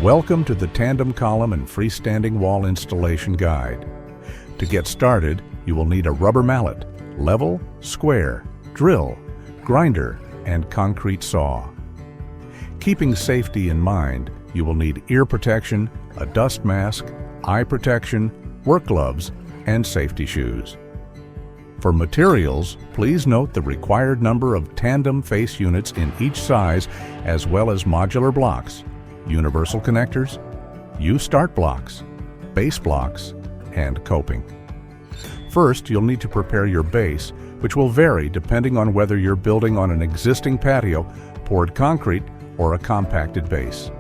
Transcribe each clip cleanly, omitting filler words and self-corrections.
Welcome to the Tandem Column and Freestanding Wall Installation Guide. To get started, you will need a rubber mallet, level, square, drill, grinder, and concrete saw. Keeping safety in mind, you will need ear protection, a dust mask, eye protection, work gloves, and safety shoes. For materials, please note the required number of tandem face units in each size, as well as modular blocks, universal connectors, U-start blocks, base blocks, and coping. First, you'll need to prepare your base, which will vary depending on whether you're building on an existing patio, poured concrete, or a compacted base.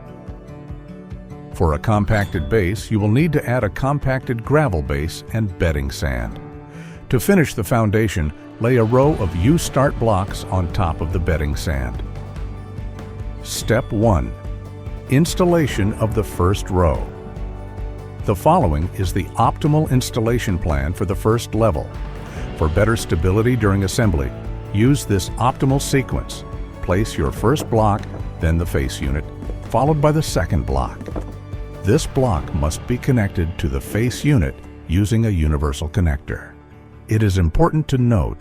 For a compacted base, you will need to add a compacted gravel base and bedding sand. To finish the foundation, lay a row of U-start blocks on top of the bedding sand. Step 1. Installation of the first row. The following is the optimal installation plan for the first level. For better stability during assembly, use this optimal sequence. Place your first block, then the face unit, followed by the second block. This block must be connected to the face unit using a universal connector. It is important to note,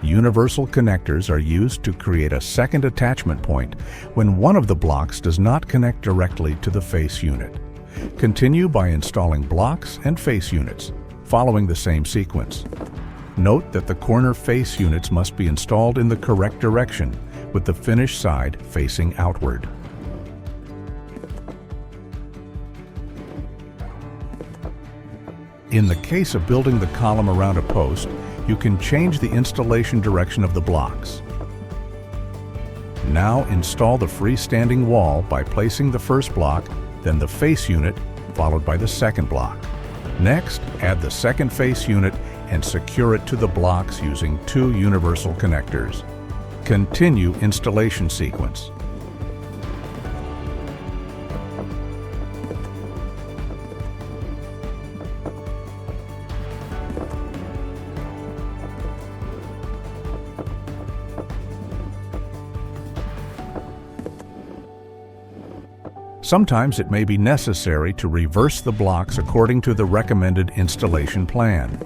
universal connectors are used to create a second attachment point when one of the blocks does not connect directly to the face unit. Continue by installing blocks and face units, following the same sequence. Note that the corner face units must be installed in the correct direction, with the finished side facing outward. In the case of building the column around a post, you can change the installation direction of the blocks. Now install the freestanding wall by placing the first block, then the face unit, followed by the second block. Next, add the second face unit and secure it to the blocks using two universal connectors. Continue installation sequence. Sometimes it may be necessary to reverse the blocks according to the recommended installation plan.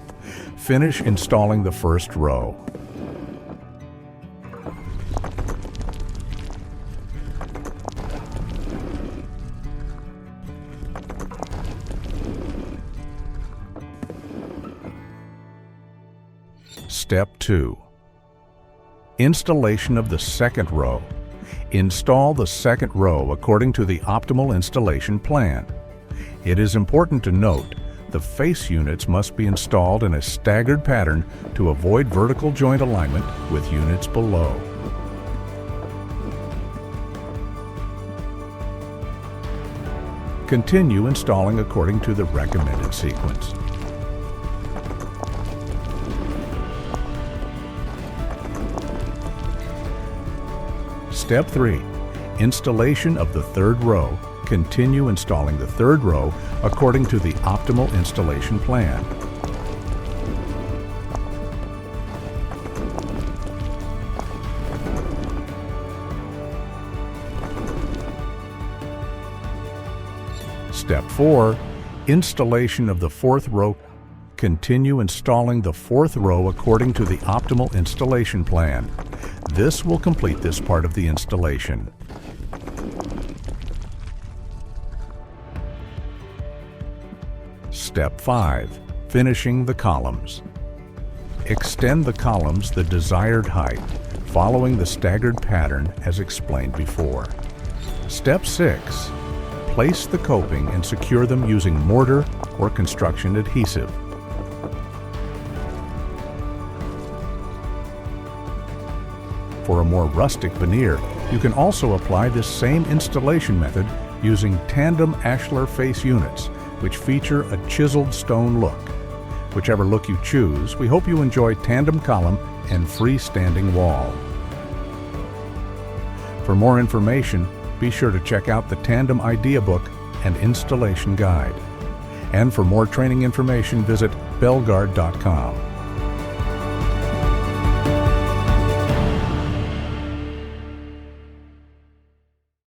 Finish installing the first row. Step 2. Installation of the second row. Install the second row according to the optimal installation plan. It is important to note the face units must be installed in a staggered pattern to avoid vertical joint alignment with units below. Continue installing according to the recommended sequence. Step 3. Installation of the third row. Continue installing the third row according to the optimal installation plan. Step 4. Installation of the fourth row. Continue installing the fourth row according to the optimal installation plan. This will complete this part of the installation. Step 5. Finishing the columns. Extend the columns the desired height, following the staggered pattern as explained before. Step 6. Place the coping and secure them using mortar or construction adhesive. For a more rustic veneer, you can also apply this same installation method using Tandem Ashlar face units, which feature a chiseled stone look. Whichever look you choose, we hope you enjoy tandem column and freestanding wall. For more information, be sure to check out the Tandem Idea Book and Installation Guide. And for more training information, visit Belgard.com.